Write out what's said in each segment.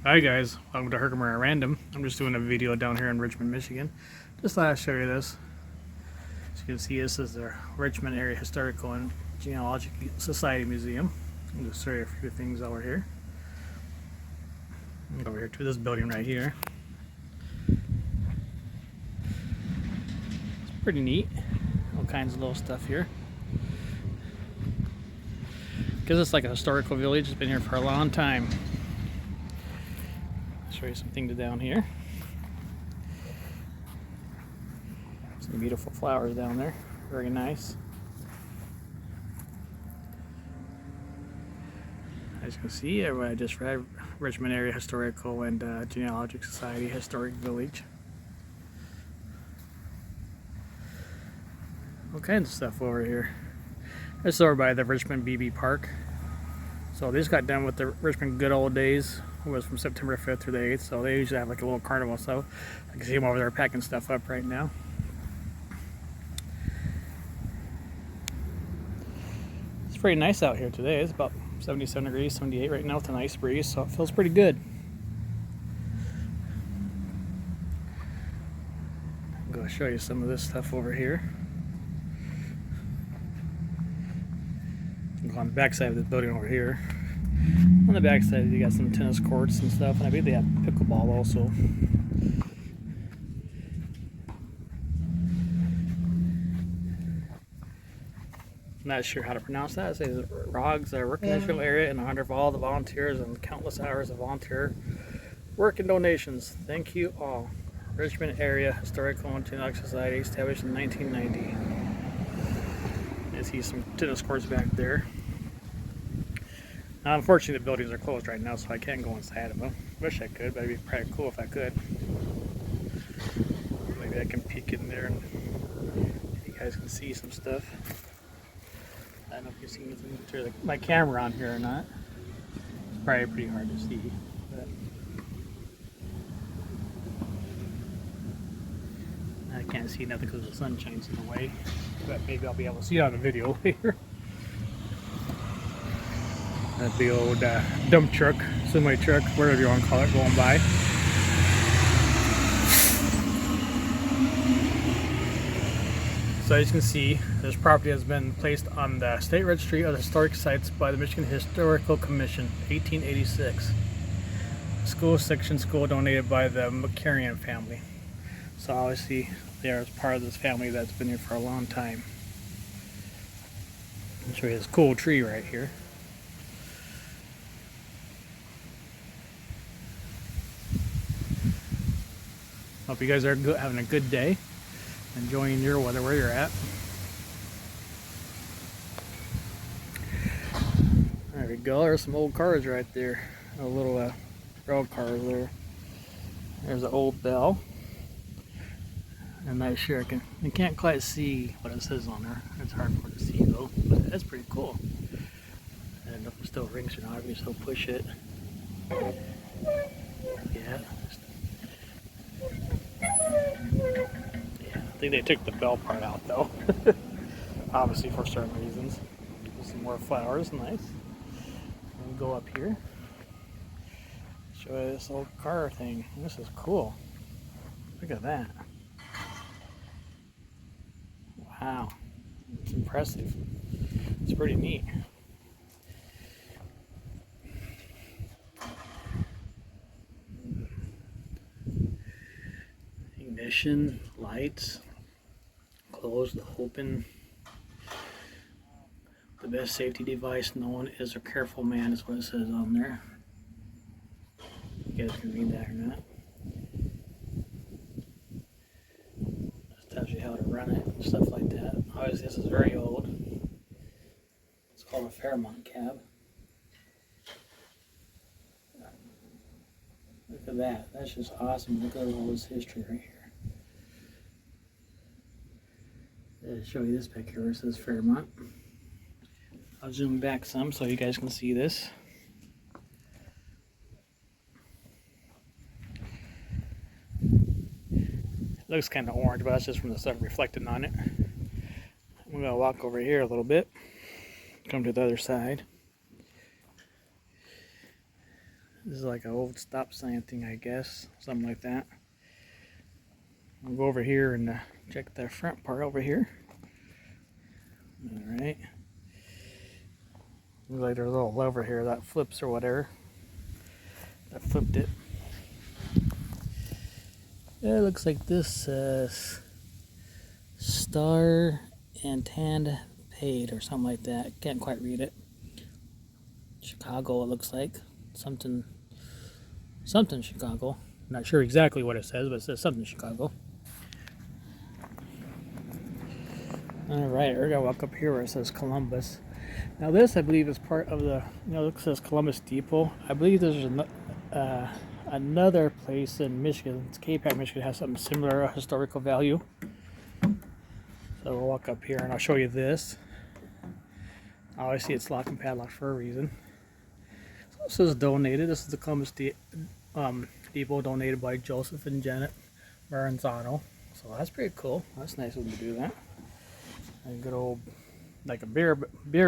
Hi guys, welcome to Herkimer at Random. I'm just doing a video down here in Richmond, Michigan. Just thought I'd show you this. As you can see, this is the Richmond Area Historical and Genealogical Society Museum. I'll just show you a few things over here. I'll go over here to this building right here. It's pretty neat. All kinds of little stuff here. Because it's like a historical village, it's been here for a long time. Show you some things down here. Some beautiful flowers down there, very nice. As you can see, I just read Richmond Area Historical and Genealogical Society Historic Village. All kinds of stuff over here. It's over by the Richmond BB Park. So they just got done with the Richmond good old days. It was from September 5th through the 8th, so they usually have like a little carnival. So I can see them over there packing stuff up right now. It's pretty nice out here today. It's about 77 degrees, 78 right now with a nice breeze, so it feels pretty good. I'm going to show you some of this stuff over here. Go on the back side of the building over here. On the back side, you got some tennis courts and stuff, and I believe they have pickleball also. Not sure how to pronounce that. It says ROGS, Recreational Area, in honor of all the volunteers and countless hours of volunteer work and donations. Thank you all. Richmond Area Historical and Genealogical Society, established in 1990. I see some tennis courts back there. Unfortunately, the buildings are closed right now, so I can't go inside of them. Wish I could, but it'd be pretty cool if I could. Maybe I can peek in there and you guys can see some stuff. I don't know if you see anything through my camera on here or not. It's probably pretty hard to see. But I can't see nothing because the sun shines in the way. But maybe I'll be able to see it on the video later. That big old dump truck, semi truck, whatever you want to call it, going by. So as you can see, this property has been placed on the State Registry of Historic Sites by the Michigan Historical Commission, 1886. School section school donated by the McCarrion family. So obviously they are part of this family that's been here for a long time. I'll show you this cool tree right here. Hope you guys are having a good day, enjoying your weather where you're at. There we go, there's some old cars right there. A little rail cars there. There's an old bell. I'm not sure, I can't quite see what it says on there. It's hard for it to see though, but that's pretty cool. I don't know if it still rings or not, if you still push it. Yeah. I think they took the bell part out though. Obviously for certain reasons. Some more flowers, nice. And we go up here. Show you this old car thing. This is cool. Look at that. Wow. It's impressive. It's pretty neat. Ignition, lights, closed, open. The best safety device known is a careful man, is what it says on there. You guys can read that or not. This tells you how to run it and stuff like that. Obviously this is very old. It's called a Fairmont cab. Look at that. That's just awesome. Look at all this history right here. I'll show you this back here where it says Fairmont. I'll zoom back some so you guys can see this. It looks kind of orange, but that's just from the sun reflecting on it. I'm going to walk over here a little bit, come to the other side. This is like an old stop sign thing, I guess. Something like that. I'll go over here and check the front part over here. Alright. Looks like there's a little lever here that flips or whatever. That flipped it. It looks like this says Star and Tand Paid or something like that. Can't quite read it. Chicago, it looks like. Something Chicago. Not sure exactly what it says, but it says something Chicago. Alright, we're gonna walk up here where it says Columbus. Now this, I believe, is part of the, it says Columbus Depot. I believe there's another place in Michigan, it's K-Pac, Michigan, has something similar, historical value. So we'll walk up here and I'll show you this. Obviously it's locked and padlocked for a reason. So this is donated. This is the Columbus Depot, donated by Joseph and Janet Maranzano. So that's pretty cool. That's nice of them to do that. A good old, like a beer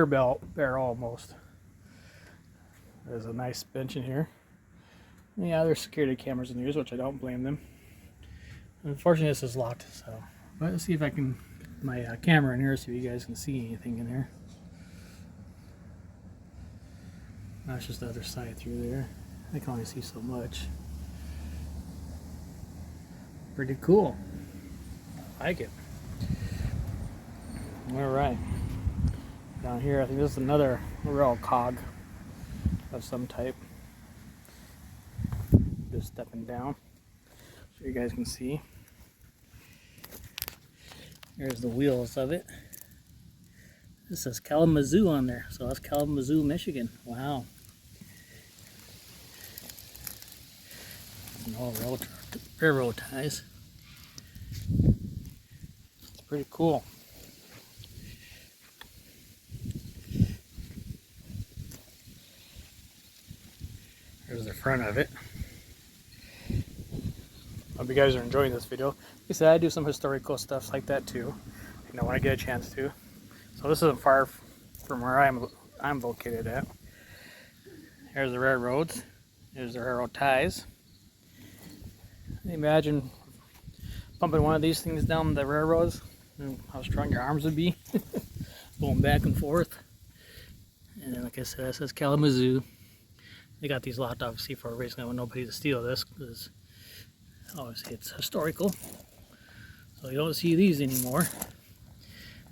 barrel almost. There's a nice bench in here. Yeah, there's security cameras in here, which I don't blame them. Unfortunately, this is locked, so. But let's see if I can get my camera in here so you guys can see anything in here. That's just the other side through there. I can only see so much. Pretty cool. I like it. Alright. Down here, I think this is another rail cog of some type. Just stepping down so you guys can see. There's the wheels of it. This says Kalamazoo on there, so that's Kalamazoo, Michigan. Wow. And all railroad ties. It's pretty cool. There's the front of it. Hope you guys are enjoying this video. Like I said, I do some historical stuff like that too, when I get a chance to. So this isn't far from where I'm located at. Here's the railroads. There's the railroad ties. Imagine pumping one of these things down the railroads and how strong your arms would be. Going back and forth. And then, like I said, it says Kalamazoo. They got these locked obviously for a reason. I want nobody to steal this because obviously it's historical. So you don't see these anymore.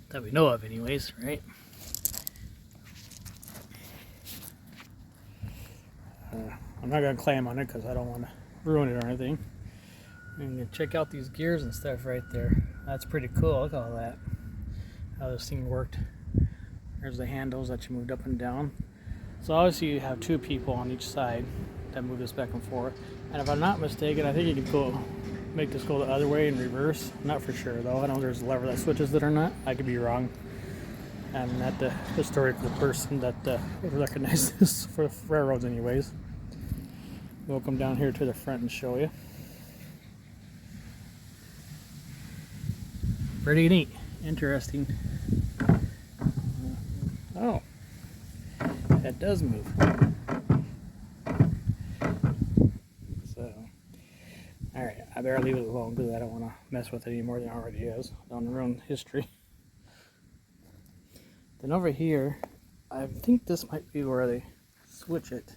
That we know of anyways, right? I'm not going to claim on it because I don't want to ruin it or anything. And check out these gears and stuff right there. That's pretty cool. Look at all that. How this thing worked. There's the handles that you moved up and down. So obviously you have two people on each side that move this back and forth. And if I'm not mistaken, I think you can make this go the other way in reverse. Not for sure though. I don't know if there's a lever that switches it or not. I could be wrong. I'm not the historical person that would recognize this for railroads anyways. We'll come down here to the front and show you. Pretty neat. Interesting. Oh. That does move. So, alright, I better leave it alone because I don't want to mess with it any more than it already is. I don't want to ruin history. Then over here, I think this might be where they switch it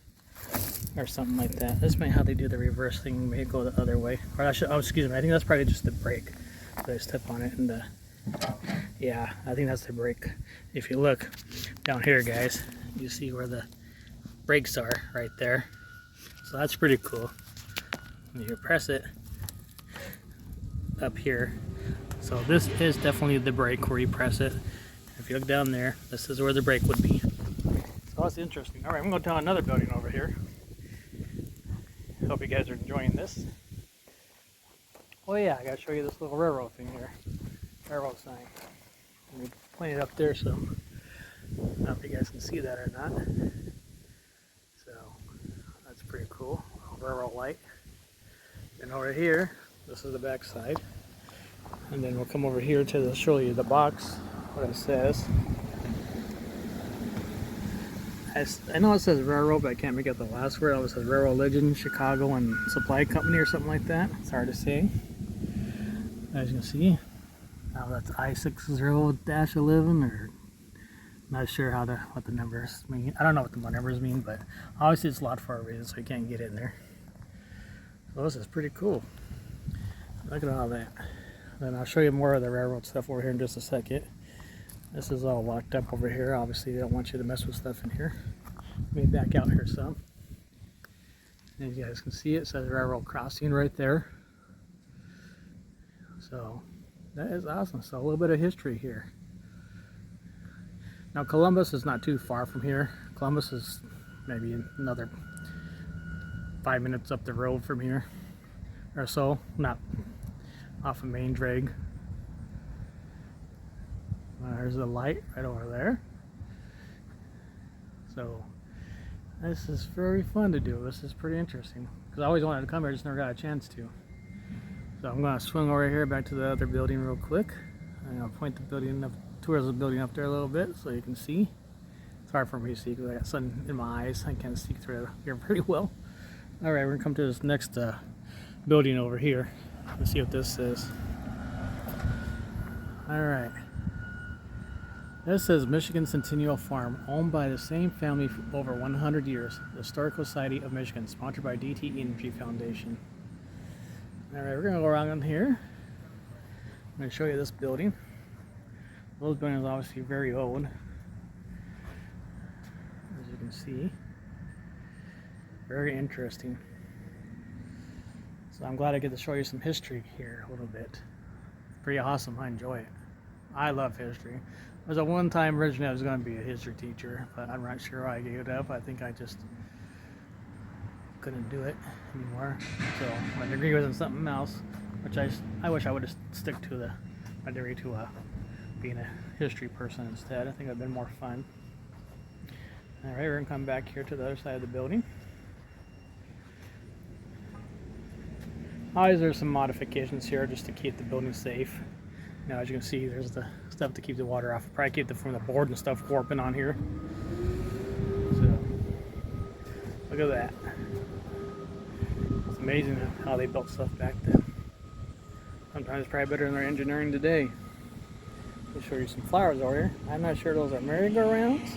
or something like that. This might be how they do the reverse thing, may go the other way. Or I should, oh, excuse me, I think that's probably just the brake. So I step on it and yeah, I think that's the brake. If you look down here, guys, you see where the brakes are right there. So that's pretty cool. You press it up here. So this is definitely the brake where you press it. If you look down there, this is where the brake would be. So that's interesting. Alright, I'm going to tell another building over here. Hope you guys are enjoying this. Oh yeah, I got to show you this little railroad thing here. Railroad sign. Let me point it up there so I don't know if you guys can see that or not. So that's pretty cool. Railroad light. And over here, this is the back side. And then we'll come over here to show you the box, what it says. I know it says railroad, but I can't make out the last word. It says Railroad Legend, Chicago and Supply Company or something like that. It's hard to say. As you can see, now that's I-60-11, or not sure what the numbers mean. I don't know what the numbers mean, but obviously it's a lot for a reason, so you can't get in there. So this is pretty cool. Look at all that. Then I'll show you more of the railroad stuff over here in just a second. This is all locked up over here. Obviously they don't want you to mess with stuff in here. Let me back out here some. As you guys can see, it says railroad crossing right there. So that is awesome. So a little bit of history here. Now Columbus is not too far from here. Columbus is maybe another 5 minutes up the road from here or so, not off of main drag. There's the light right over there. So this is very fun to do. This is pretty interesting because I always wanted to come here, just never got a chance to. So I'm going to swing over here back to the other building real quick. I'm going to point the building up towards the building up there a little bit so you can see. It's hard for me to see because I got sun in my eyes. I can't see through here pretty well. All right, we're going to come to this next building over here. Let's see what this says. All right. This says Michigan Centennial Farm, owned by the same family for over 100 years. The Historical Society of Michigan, sponsored by DT Energy Foundation. All right, we're going to go around in here. I'm going to show you this building. Those buildings are obviously very old, as you can see. Very interesting. So I'm glad I get to show you some history here a little bit. It's pretty awesome. I enjoy it. I love history. There was a one time originally I was going to be a history teacher, but I'm not sure why I gave it up. I think I just couldn't do it anymore. So my degree was in something else, which I wish I would have stuck to my degree to being a history person instead. I think it would have been more fun. All right, we're going to come back here to the other side of the building. Always there's some modifications here just to keep the building safe. Now as you can see, there's the stuff to keep the water off. Probably keep from the board and stuff warping on here. So look at that. It's amazing how they built stuff back then. Sometimes it's probably better than their engineering today. I'll show you some flowers over here. I'm not sure those are merry-go-rounds.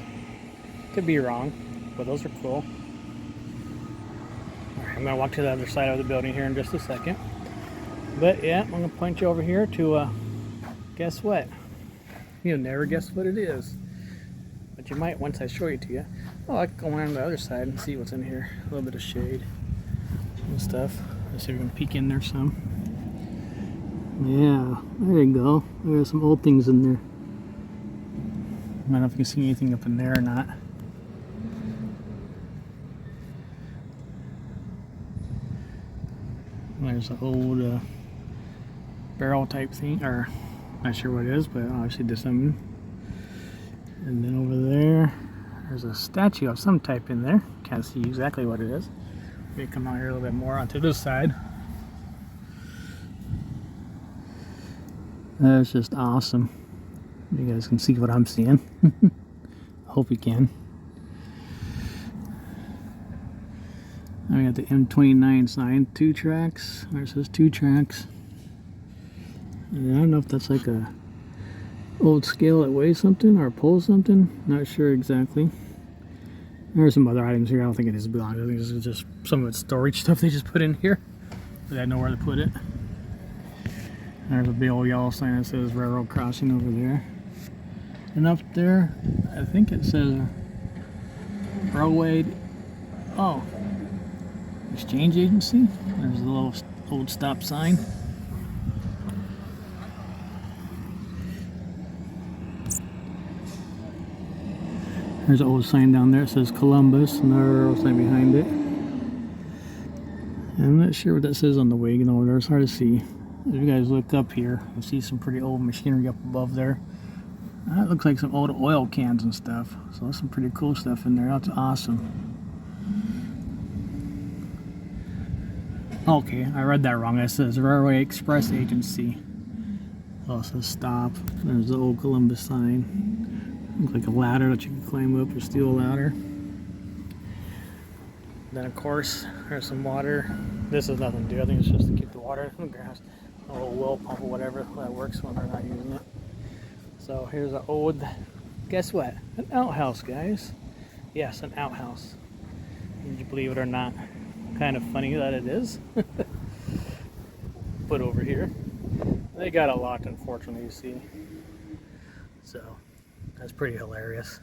Could be wrong, but those are cool. Alright, I'm going to walk to the other side of the building here in just a second. But yeah, I'm going to point you over here to guess what? You'll never guess what it is. But you might once I show it to you. Oh, I can go around the other side and see what's in here. A little bit of shade and stuff. Let's see if we can peek in there some. Yeah, there you go. There's some old things in there. I don't know if you can see anything up in there or not. There's an old barrel type thing, or not sure what it is, but obviously there's something. And then over there, there's a statue of some type in there. Can't see exactly what it is. We come out here a little bit more onto this side. That's just awesome. You guys can see what I'm seeing. Hope you can. I got the M29 sign, 2 tracks. There it says 2 tracks. And I don't know if that's like a old scale that weighs something or pulls something. Not sure exactly. There's some other items here. I don't think it is belongs. I think this is just some of its storage stuff they just put in here. But I know where to put it. There's a big old yellow sign that says railroad crossing over there. And up there, I think it says railway. Oh, exchange agency. There's a little old stop sign. There's an old sign down there. It says Columbus, and another old sign behind it. I'm not sure what that says on the wagon over there. It's hard to see. If you guys look up here, you'll see some pretty old machinery up above there. That looks like some old oil cans and stuff. So that's some pretty cool stuff in there. That's awesome. Okay, I read that wrong. It says Railway Express Agency. Oh, it says stop. There's the old Columbus sign. Looks like a ladder that you can climb up, a steel ladder. Then of course there's some water. This has nothing to do. I think it's just to keep the water in the grass. A little well pump or whatever that works when they're not using it. So here's an old, guess what? An outhouse, guys. Yes, an outhouse. Did you believe it or not? Kind of funny that it is. Put over here. They got it locked, unfortunately, you see. So that's pretty hilarious.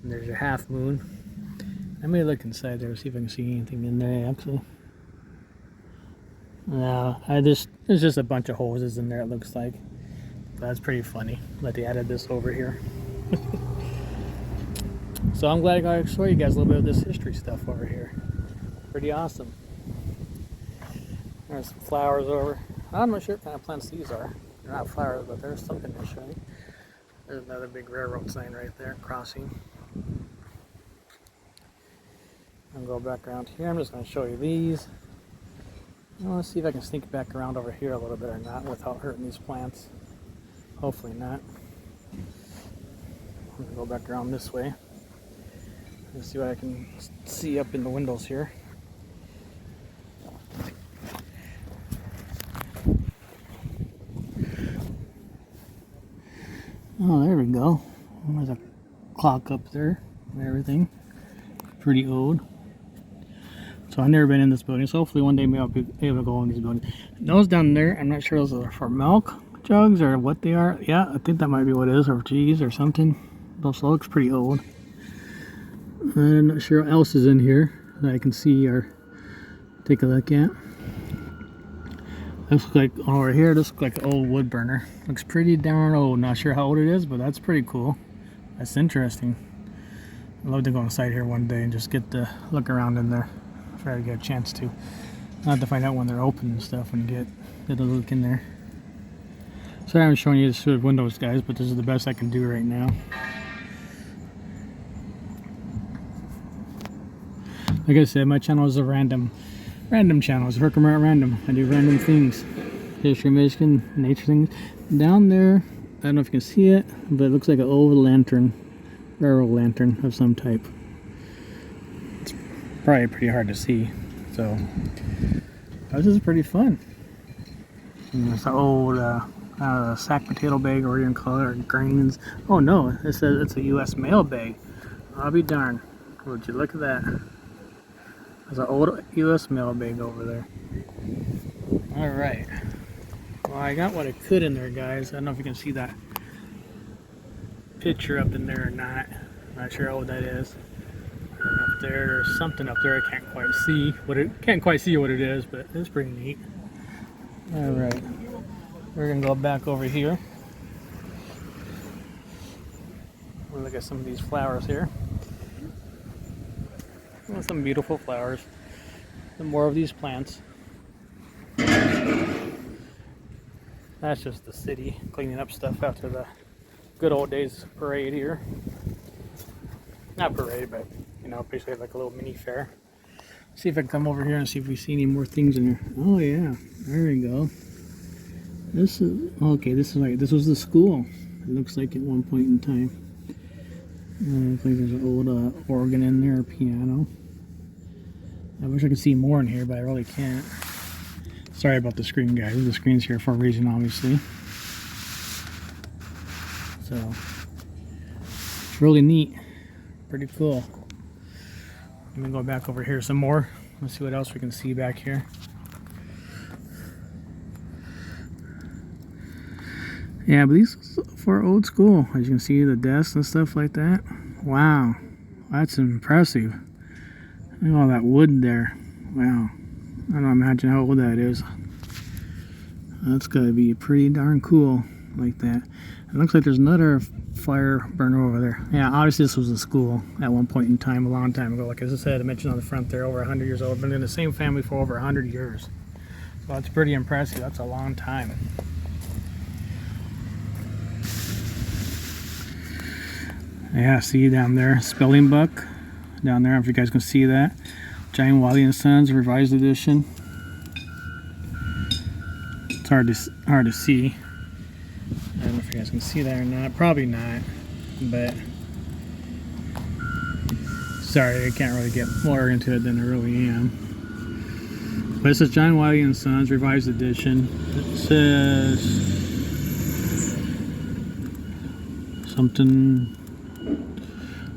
And there's your half moon. I may look inside there, see if I can see anything in there actually. No, there's just a bunch of hoses in there, it looks like. But that's pretty funny that they added this over here. So I'm glad I got to show you guys a little bit of this history stuff over here. Pretty awesome. There's some flowers over. I'm not sure what kind of plants these are. They're not flowers, but there's something to show you. There's another big railroad sign right there, crossing. I'll go back around here. I'm just going to show you these. I want to see if I can sneak back around over here a little bit or not without hurting these plants. Hopefully not. I'm going to go back around this way. Let's see what I can see up in the windows here. Oh, there we go. There's a clock up there and everything. Pretty old. So I've never been in this building, so hopefully one day maybe I'll be able to go in these buildings. Those down there, I'm not sure those are for milk jugs or what they are. Yeah, I think that might be what it is, or cheese or something. Those looks pretty old. I'm not sure what else is in here that I can see or take a look at. Looks like over here, this looks like an old wood burner. Looks pretty darn old. Not sure how old it is, but that's pretty cool. That's interesting. I'd love to go inside here one day and just get to look around in there. If I ever get a chance to. I'll have to find out when they're open and stuff and get a look in there. Sorry I'm showing you this through the windows, guys, but this is the best I can do right now. Like I said, my channel is a random channel. It's Herkimer at Random. I do random things. History, Michigan, nature things. Down there, I don't know if you can see it, but it looks like an old lantern. Railroad lantern of some type. It's probably pretty hard to see. So, this is pretty fun. And it's an old sack potato bag, or you can call it, or grains. Oh no, it says it's a U.S. mail bag. I'll be darned. Would you look at that? There's an old U.S. mail bag over there. Alright. Well, I got what I could in there, guys. I don't know if you can see that picture up in there or not. I'm not sure how old that is. And up there's something up there I can't quite see what it is, but it's pretty neat. Alright. We're gonna go back over here. We'll look at some of these flowers here. Some beautiful flowers. And more of these plants. That's just the city cleaning up stuff after the good old days parade here. Not parade, but you know, basically like a little mini fair. See if I can come over here and see if we see any more things in here. Oh yeah, there we go. This is okay. This was the school. It looks like at one point in time. Looks like there's an old organ in there, or piano. I wish I could see more in here, but I really can't. Sorry about the screen, guys. The screen's here for a reason, obviously. So, it's really neat. Pretty cool. Let me go back over here some more. Let's see what else we can see back here. Yeah, but these for old school. As you can see, the desks and stuff like that. Wow, that's impressive. Look at all that wood there. Wow, I don't imagine how old that is. That's gotta be pretty darn cool like that. It looks like there's another fire burner over there. Yeah, obviously this was a school at one point in time, a long time ago. Like I said, I mentioned on the front there, over 100 years old. Been in the same family for over 100 years. So that's pretty impressive. That's a long time. Yeah, see down there, spelling book down there. I don't know if you guys can see that. Giant Wiley and Sons revised edition. It's hard to see. I don't know if you guys can see that or not. Probably not, but Sorry, I can't really get more into it than I really am. But this is John Wiley and Sons Revised Edition. It says something.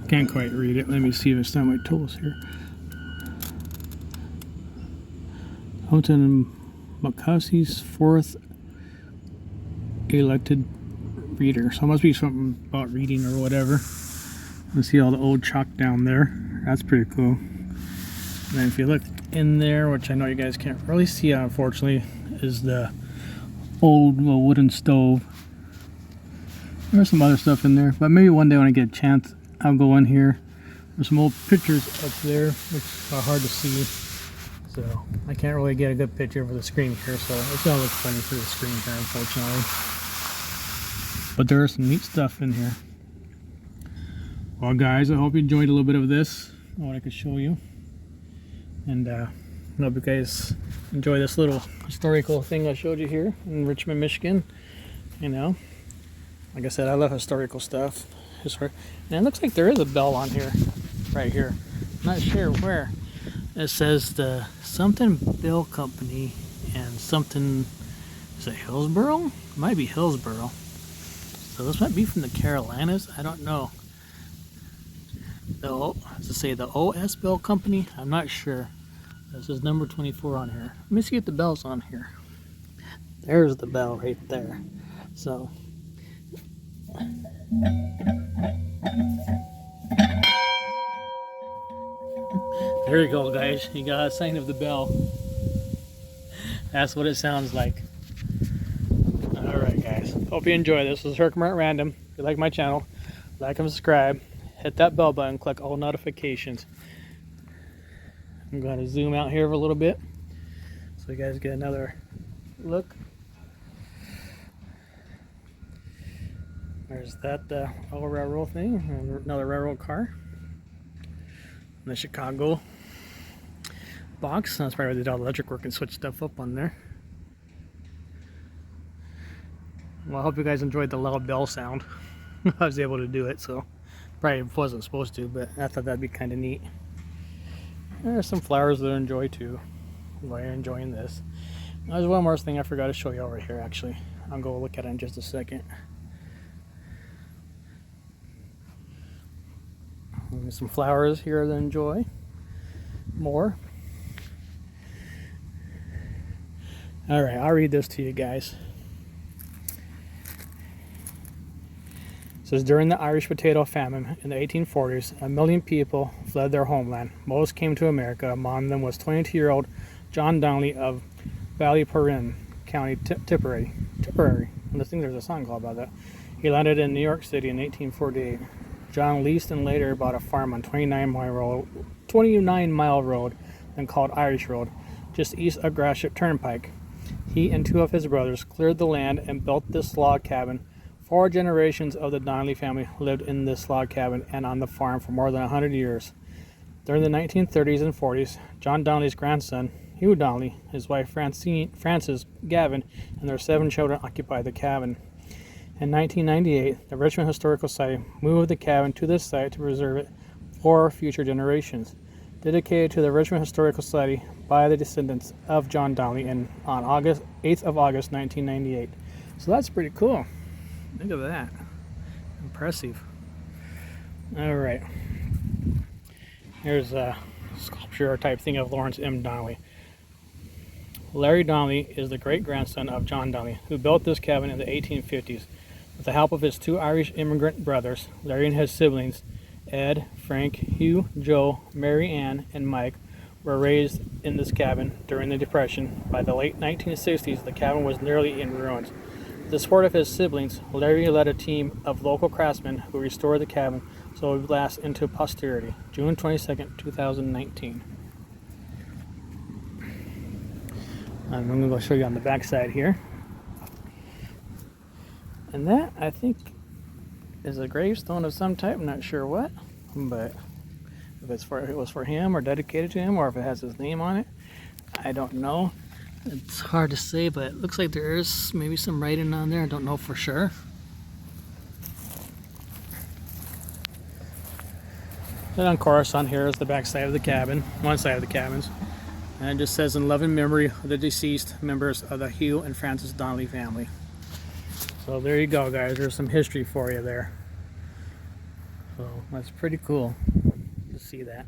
Can't quite read it. Let me see if it's on my tools here. Houghton McCuskey's 4th elected reader. So it must be something about reading or whatever. You see all the old chalk down there. That's pretty cool. And then if you look in there, which I know you guys can't really see unfortunately, is the old wooden stove. There's some other stuff in there, but maybe one day when I get a chance I'll go in here. There's some old pictures up there which are hard to see, so I can't really get a good picture for the screen here, so it's gonna look funny for the screen here unfortunately. But there is some neat stuff in here. Well guys, I hope you enjoyed a little bit of this, what I could show you, and I hope you guys enjoy this little historical thing I showed you here in Richmond, Michigan. You know, like I said, I love historical stuff. And it looks like there is a bell on here, right here. I'm not sure where. It says the something Bell Company and something, is it Hillsboro? It might be Hillsboro. So this might be from the Carolinas, I don't know. Does it say the OS Bell Company? I'm not sure. This is number 24 on here. Let me see if the bell's on here. There's the bell right there. So there you go guys, you got a sign of the bell. That's what it sounds like. Alright guys, hope you enjoy this. This is Herkimer at Random. If you like my channel, like and subscribe. Hit that bell button, click all notifications. I'm going to zoom out here for a little bit so you guys get another look. There's that old railroad thing, another railroad car. And the Chicago box. That's probably where they did all the electric work and switch stuff up on there. Well, I hope you guys enjoyed the loud bell sound. I was able to do it, so probably wasn't supposed to, but I thought that'd be kind of neat. There's some flowers that I enjoy too while you're enjoying this. There's one more thing I forgot to show you over here actually. I'll go look at it in just a second. There's some flowers here that I enjoy more. Alright, I'll read this to you guys. It says, during the Irish potato famine in the 1840s, 1 million people fled their homeland. Most came to America. Among them was 22-year-old John Donnelly of Ballyporeen, County Tipperary. I think there's a song called about that. He landed in New York City in 1848. John leased and later bought a farm on 29-mile road, then called Irish Road, just east of Gratiot Turnpike. He and 2 of his brothers cleared the land and built this log cabin. 4 generations of the Donnelly family lived in this log cabin and on the farm for more than 100 years. During the 1930s and 40s, John Donnelly's grandson, Hugh Donnelly, his wife Frances Gavin, and their 7 children occupied the cabin. In 1998, the Richmond Historical Society moved the cabin to this site to preserve it for future generations. Dedicated to the Richmond Historical Society by the descendants of John Donnelly on August 8th of August 1998. So that's pretty cool. Look at that. Impressive. Alright. Here's a sculpture type thing of Lawrence M. Donnelly. Larry Donnelly is the great-grandson of John Donnelly, who built this cabin in the 1850s. With the help of his 2 Irish immigrant brothers, Larry and his siblings, Ed, Frank, Hugh, Joe, Mary Ann, and Mike, were raised in this cabin during the Depression. By the late 1960s, the cabin was nearly in ruins. With the support of his siblings, Larry led a team of local craftsmen who restored the cabin so it would last into posterity. June 22nd, 2019. I'm going to go show you on the back side here. And that, I think, is a gravestone of some type. I'm not sure what, but if it was for him or dedicated to him, or if it has his name on it, I don't know. It's hard to say, but it looks like there is maybe some writing on there. I don't know for sure. And of course, on here is the back side of the cabin, one side of the cabins. And it just says, in loving memory of the deceased members of the Hugh and Frances Donnelly family. So there you go, guys. There's some history for you there. So that's pretty cool to see that.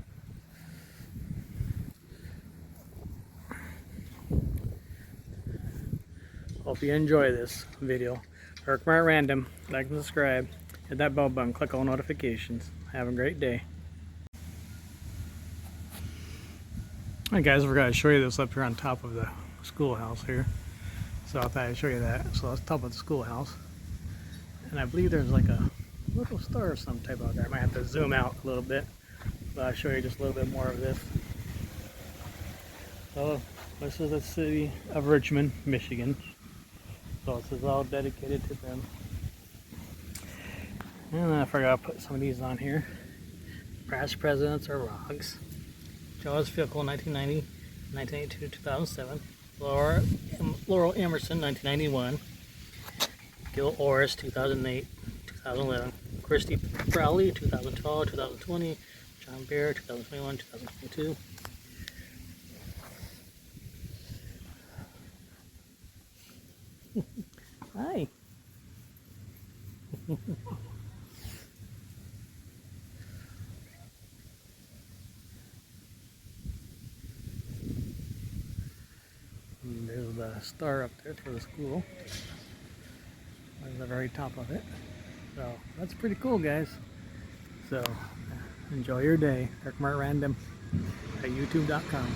Hope you enjoy this video. Herkimer at Random. Like and subscribe. Hit that bell button. Click all notifications. Have a great day. Alright guys, I forgot to show you this up here on top of the schoolhouse here. So I thought I'd show you that. So that's top of the schoolhouse. And I believe there's like a little star or some type out there. I might have to zoom out a little bit. But I'll show you just a little bit more of this. So this is the city of Richmond, Michigan. So this is all dedicated to them. And I forgot to put some of these on here. Past presidents are Roggs. Charles Fickle, 1990, 1982, 2007. Laurel Emerson, 1991. Gil Orris, 2008, 2011. Christy Crowley, 2012, 2020. John Bear, 2021, 2022. Hi. And there's the star up there for the school. There's the very top of it. So that's pretty cool, guys. So enjoy your day. Herkimer at Random at youtube.com.